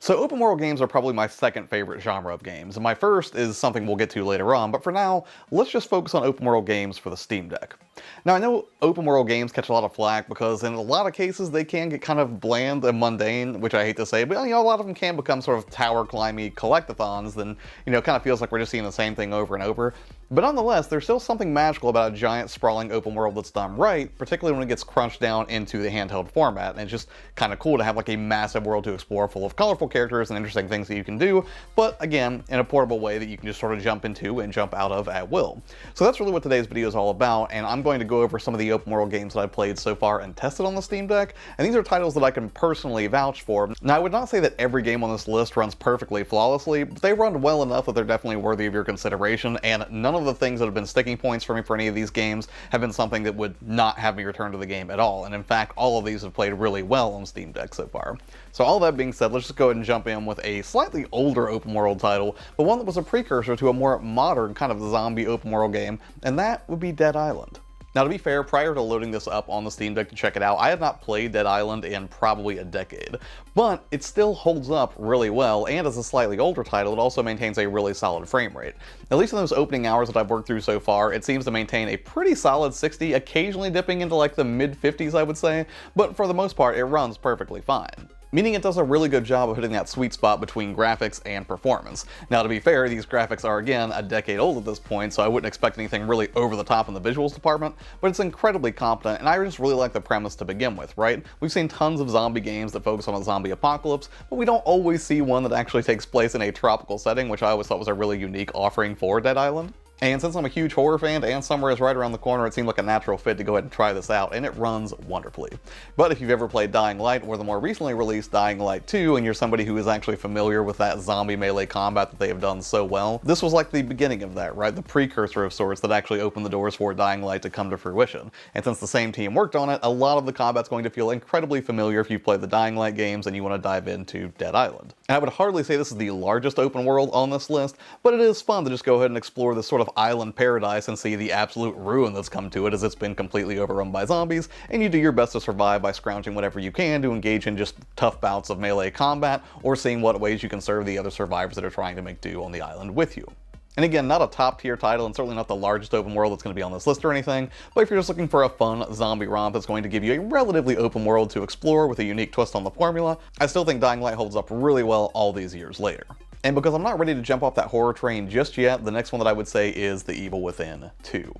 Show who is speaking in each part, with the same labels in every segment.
Speaker 1: So open world games are probably my second favorite genre of games, and my first is something we'll get to later on, but for now, let's just focus on open world games for the Steam Deck. Now I know open world games catch a lot of flack because in a lot of cases they can get kind of bland and mundane, which I hate to say, but a lot of them can become sort of tower climby collectathons, then kind of feels like we're just seeing the same thing over and over. But nonetheless, there's still something magical about a giant sprawling open world that's done right, particularly when it gets crunched down into the handheld format, and it's just kind of cool to have like a massive world to explore full of colorful characters and interesting things that you can do, but again, in a portable way that you can just sort of jump into and jump out of at will. So that's really what today's video is all about, and I'm going to go over some of the open world games that I've played so far and tested on the Steam Deck, and these are titles that I can personally vouch for. Now I would not say that every game on this list runs perfectly flawlessly, but they run well enough that they're definitely worthy of your consideration, and none of the things that have been sticking points for me for any of these games have been something that would not have me return to the game at all, and in fact all of these have played really well on Steam Deck so far. So all that being said, let's just go ahead and jump in with a slightly older open world title, but one that was a precursor to a more modern kind of zombie open world game, and that would be Dead Island. Now to be fair, prior to loading this up on the Steam Deck to check it out, I had not played Dead Island in probably a decade, but it still holds up really well, and as a slightly older title, it also maintains a really solid frame rate. At least in those opening hours that I've worked through so far, it seems to maintain a pretty solid 60, occasionally dipping into like the mid-50s I would say, but for the most part it runs perfectly fine. Meaning it does a really good job of hitting that sweet spot between graphics and performance. Now to be fair, these graphics are again a decade old at this point, so I wouldn't expect anything really over the top in the visuals department, but it's incredibly competent, and I just really like the premise to begin with, right? We've seen tons of zombie games that focus on a zombie apocalypse, but we don't always see one that actually takes place in a tropical setting, which I always thought was a really unique offering for Dead Island. And since I'm a huge horror fan and summer is right around the corner, it seemed like a natural fit to go ahead and try this out, and it runs wonderfully. But if you've ever played Dying Light or the more recently released Dying Light 2, and you're somebody who is actually familiar with that zombie melee combat that they have done so well, this was like the beginning of that, right? The precursor of sorts that actually opened the doors for Dying Light to come to fruition. And since the same team worked on it, a lot of the combat's going to feel incredibly familiar if you've played the Dying Light games and you want to dive into Dead Island. And I would hardly say this is the largest open world on this list, but it is fun to just go ahead and explore this sort of island paradise and see the absolute ruin that's come to it as it's been completely overrun by zombies, and you do your best to survive by scrounging whatever you can to engage in just tough bouts of melee combat, or seeing what ways you can serve the other survivors that are trying to make do on the island with you. And again, not a top tier title, and certainly not the largest open world that's going to be on this list or anything, but if you're just looking for a fun zombie romp that's going to give you a relatively open world to explore with a unique twist on the formula, I still think Dying Light holds up really well all these years later. And because I'm not ready to jump off that horror train just yet, the next one that I would say is The Evil Within 2.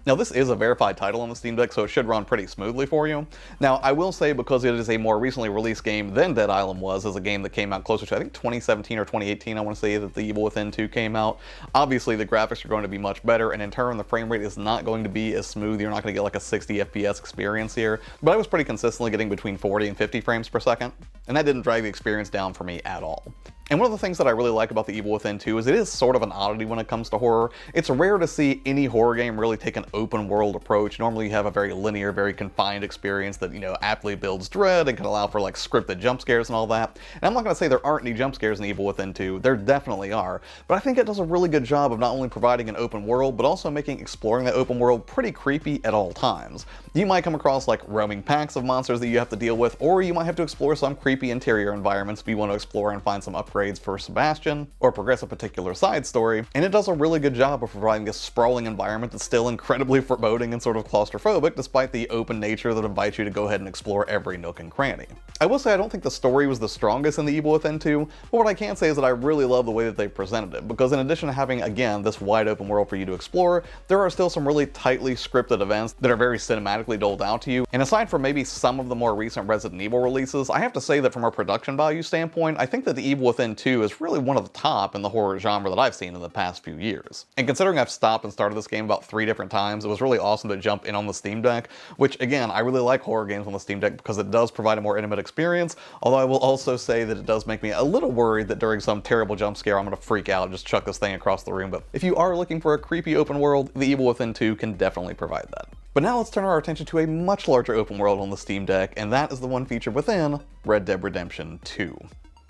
Speaker 1: Now this is a verified title on the Steam Deck, so it should run pretty smoothly for you. Now I will say, because it is a more recently released game than Dead Island was, as a game that came out closer to I think 2017 or 2018 I want to say that The Evil Within 2 came out, obviously the graphics are going to be much better, and in turn the frame rate is not going to be as smooth. You're not going to get like a 60 FPS experience here, but I was pretty consistently getting between 40 and 50 frames per second, and that didn't drag the experience down for me at all. And one of the things that I really like about The Evil Within 2 is it is sort of an oddity when it comes to horror. It's rare to see any horror game really take an open world approach. Normally you have a very linear, very confined experience that, aptly builds dread and can allow for like scripted jump scares and all that. And I'm not going to say there aren't any jump scares in The Evil Within 2, there definitely are, but I think it does a really good job of not only providing an open world, but also making exploring that open world pretty creepy at all times. You might come across like roaming packs of monsters that you have to deal with, or you might have to explore some creepy interior environments if you want to explore and find some upgrades for Sebastian, or progress a particular side story, and it does a really good job of providing this sprawling environment that's still incredibly foreboding and sort of claustrophobic, despite the open nature that invites you to go ahead and explore every nook and cranny. I will say I don't think the story was the strongest in The Evil Within 2, but what I can say is that I really love the way that they presented it, because in addition to having, again, this wide open world for you to explore, there are still some really tightly scripted events that are very cinematically doled out to you, and aside from maybe some of the more recent Resident Evil releases, I have to say that from a production value standpoint, I think that The Evil Within 2 is really one of the top in the horror genre that I've seen in the past few years. And considering I've stopped and started this game about 3 different times, it was really awesome to jump in on the Steam Deck, which again, I really like horror games on the Steam Deck because it does provide a more intimate experience, although I will also say that it does make me a little worried that during some terrible jump scare I'm going to freak out and just chuck this thing across the room. But if you are looking for a creepy open world, The Evil Within 2 can definitely provide that. But now let's turn our attention to a much larger open world on the Steam Deck, and that is the one featured within Red Dead Redemption 2.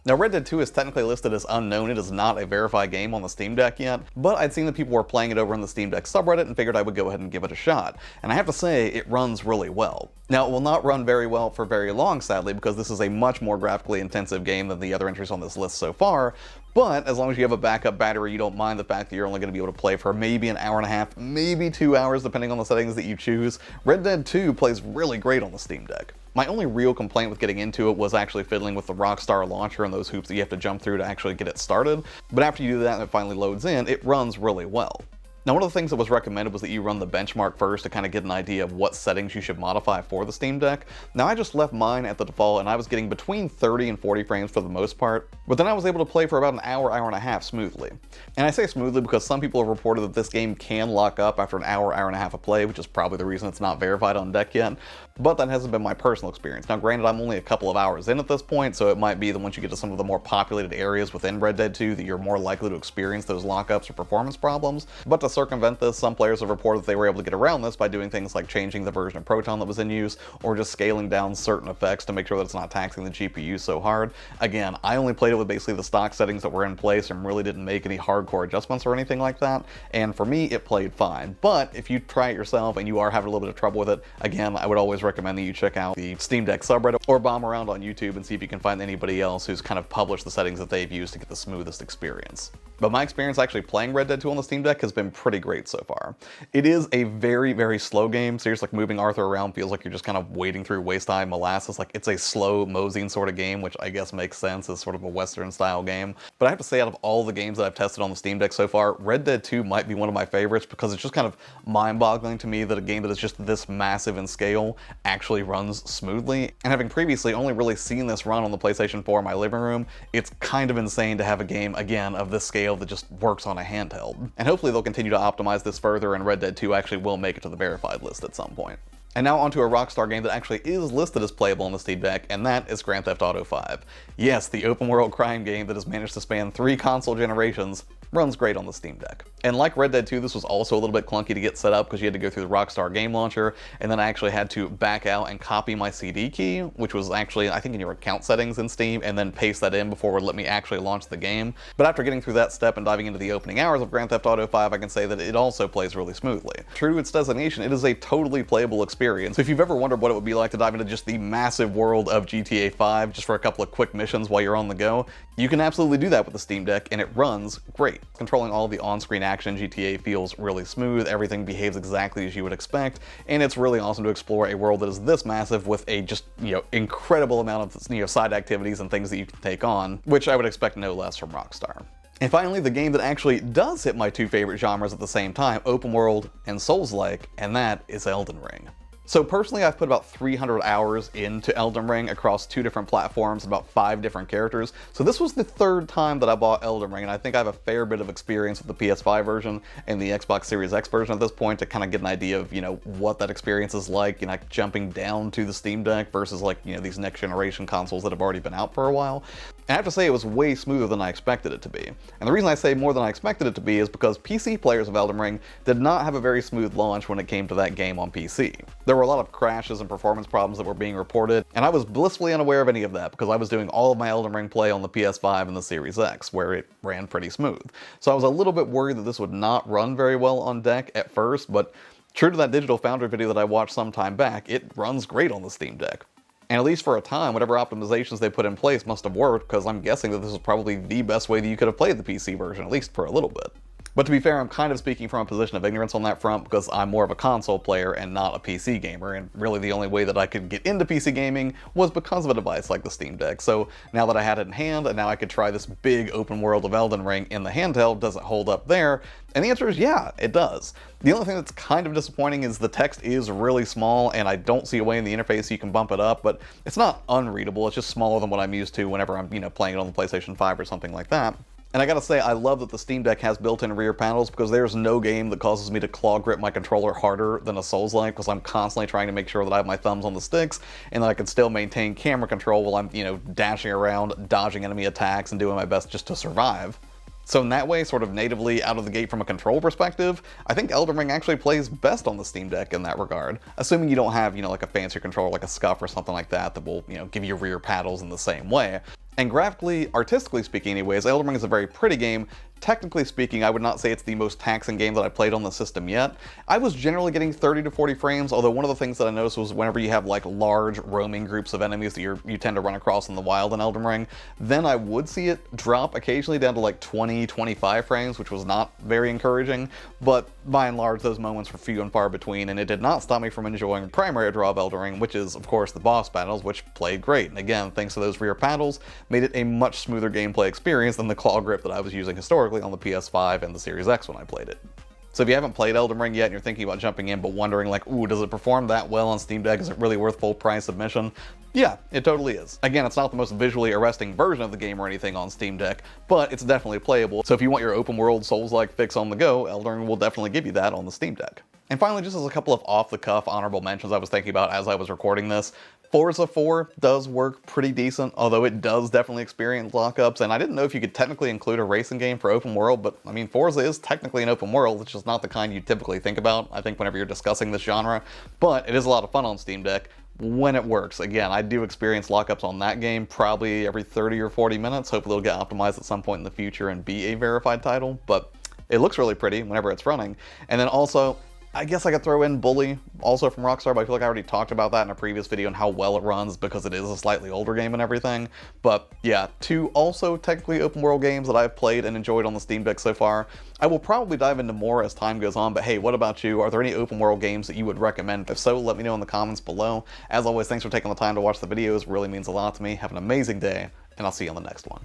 Speaker 1: Now, Red Dead 2 is technically listed as unknown. It is not a verified game on the Steam Deck yet, but I'd seen that people were playing it over in the Steam Deck subreddit and figured I would go ahead and give it a shot. And I have to say, it runs really well. Now, it will not run very well for very long, sadly, because this is a much more graphically intensive game than the other entries on this list so far, but as long as you have a backup battery, you don't mind the fact that you're only going to be able to play for maybe an hour and a half, maybe 2 hours, depending on the settings that you choose. Red Dead 2 plays really great on the Steam Deck. My only real complaint with getting into it was actually fiddling with the Rockstar launcher and those hoops that you have to jump through to actually get it started, but after you do that and it finally loads in, it runs really well. Now, one of the things that was recommended was that you run the benchmark first to kind of get an idea of what settings you should modify for the Steam Deck. Now, I just left mine at the default and I was getting between 30 and 40 frames for the most part, but then I was able to play for about an hour, hour and a half smoothly. And I say smoothly because some people have reported that this game can lock up after an hour, hour and a half of play, which is probably the reason it's not verified on deck yet, but that hasn't been my personal experience. Now, granted, I'm only a couple of hours in at this point, so it might be that once you get to some of the more populated areas within Red Dead 2 that you're more likely to experience those lockups or performance problems, but to circumvent this, some players have reported that they were able to get around this by doing things like changing the version of Proton that was in use, or just scaling down certain effects to make sure that it's not taxing the GPU so hard. Again, I only played it with basically the stock settings that were in place and really didn't make any hardcore adjustments or anything like that, and for me, it played fine. But if you try it yourself and you are having a little bit of trouble with it, again, I would always recommend that you check out the Steam Deck subreddit or bomb around on YouTube and see if you can find anybody else who's kind of published the settings that they've used to get the smoothest experience. But my experience actually playing Red Dead 2 on the Steam Deck has been pretty great so far. It is a very, very slow game. Seriously, like moving Arthur around feels like you're just kind of wading through waist-high molasses. Like, it's a slow moseying sort of game, which I guess makes sense as sort of a Western style game. But I have to say, out of all the games that I've tested on the Steam Deck so far, Red Dead 2 might be one of my favorites because it's just kind of mind-boggling to me that a game that is just this massive in scale actually runs smoothly. And having previously only really seen this run on the PlayStation 4 in my living room, it's kind of insane to have a game, again, of this scale that just works on a handheld. And hopefully they'll continue to optimize this further and Red Dead 2 actually will make it to the verified list at some point. And now onto a Rockstar game that actually is listed as playable on the Steam Deck, and that is Grand Theft Auto 5. Yes, the open world crime game that has managed to span 3 console generations runs great on the Steam Deck. And like Red Dead 2, this was also a little bit clunky to get set up because you had to go through the Rockstar game launcher, and then I actually had to back out and copy my CD key, which was actually, I think, in your account settings in Steam, and then paste that in before it would let me actually launch the game. But after getting through that step and diving into the opening hours of Grand Theft Auto 5, I can say that it also plays really smoothly. True to its designation, it is a totally playable experience. So if you've ever wondered what it would be like to dive into just the massive world of GTA 5 just for a couple of quick missions while you're on the go, you can absolutely do that with the Steam Deck, and it runs great. Controlling all the on-screen action in GTA feels really smooth, everything behaves exactly as you would expect, and it's really awesome to explore a world that is this massive with a just, incredible amount of, side activities and things that you can take on, which I would expect no less from Rockstar. And finally, the game that actually does hit my 2 favorite genres at the same time, open world and Souls-like, and that is Elden Ring. So personally, I've put about 300 hours into Elden Ring across 2 different platforms, about 5 different characters. So this was the 3rd time that I bought Elden Ring, and I think I have a fair bit of experience with the PS5 version and the Xbox Series X version at this point to kind of get an idea of, what that experience is like, jumping down to the Steam Deck versus these next generation consoles that have already been out for a while. And I have to say it was way smoother than I expected it to be. And the reason I say more than I expected it to be is because PC players of Elden Ring did not have a very smooth launch when it came to that game on PC. There were a lot of crashes and performance problems that were being reported, and I was blissfully unaware of any of that because I was doing all of my Elden Ring play on the PS5 and the Series X, where it ran pretty smooth. So I was a little bit worried that this would not run very well on deck at first, but true to that Digital Foundry video that I watched some time back, it runs great on the Steam Deck. And at least for a time, whatever optimizations they put in place must have worked, because I'm guessing that this is probably the best way that you could have played the PC version, at least for a little bit. But to be fair, I'm kind of speaking from a position of ignorance on that front because I'm more of a console player and not a PC gamer, and really the only way that I could get into PC gaming was because of a device like the Steam Deck. So now that I had it in hand, and now I could try this big open world of Elden Ring in the handheld, does it hold up there? And the answer is yeah, it does. The only thing that's kind of disappointing is the text is really small, and I don't see a way in the interface you can bump it up, but it's not unreadable, it's just smaller than what I'm used to whenever I'm, playing it on the PlayStation 5 or something like that. And I gotta say, I love that the Steam Deck has built-in rear panels because there's no game that causes me to claw grip my controller harder than a Souls-like, because I'm constantly trying to make sure that I have my thumbs on the sticks and that I can still maintain camera control while I'm, dashing around, dodging enemy attacks, and doing my best just to survive. So in that way, sort of natively out of the gate from a control perspective, I think Elden Ring actually plays best on the Steam Deck in that regard. Assuming you don't have, like a fancier controller like a Scuff or something like that that will, give you rear paddles in the same way. And graphically, artistically speaking anyways, Elden Ring is a very pretty game. Technically speaking, I would not say it's the most taxing game that I played on the system yet. I was generally getting 30 to 40 frames, although one of the things that I noticed was whenever you have like large roaming groups of enemies that you tend to run across in the wild in Elden Ring, then I would see it drop occasionally down to like 20, 25 frames, which was not very encouraging, but by and large those moments were few and far between, and it did not stop me from enjoying the primary draw of Elden Ring, which is of course the boss battles, which played great. And again, thanks to those rear paddles, made it a much smoother gameplay experience than the claw grip that I was using historically on the PS5 and the Series X when I played it. So if you haven't played Elden Ring yet and you're thinking about jumping in but wondering like, ooh, does it perform that well on Steam Deck? Is it really worth full price submission? Yeah, it totally is. Again, it's not the most visually arresting version of the game or anything on Steam Deck, but it's definitely playable. So if you want your open world Souls-like fix on the go, Elden Ring will definitely give you that on the Steam Deck. And finally, just as a couple of off-the-cuff honorable mentions I was thinking about as I was recording this, Forza 4 does work pretty decent, although it does definitely experience lockups, and I didn't know if you could technically include a racing game for open world, but I mean, Forza is technically an open world, it's just not the kind you typically think about, I think, whenever you're discussing this genre, but it is a lot of fun on Steam Deck when it works. Again, I do experience lockups on that game probably every 30 or 40 minutes, hopefully it'll get optimized at some point in the future and be a verified title, but it looks really pretty whenever it's running. And then also, I guess I could throw in Bully, also from Rockstar, but I feel like I already talked about that in a previous video and how well it runs because it is a slightly older game and everything. But yeah, two also technically open world games that I've played and enjoyed on the Steam Deck so far. I will probably dive into more as time goes on, but hey, what about you? Are there any open world games that you would recommend? If so, let me know in the comments below. As always, thanks for taking the time to watch the videos, it really means a lot to me. Have an amazing day, and I'll see you on the next one.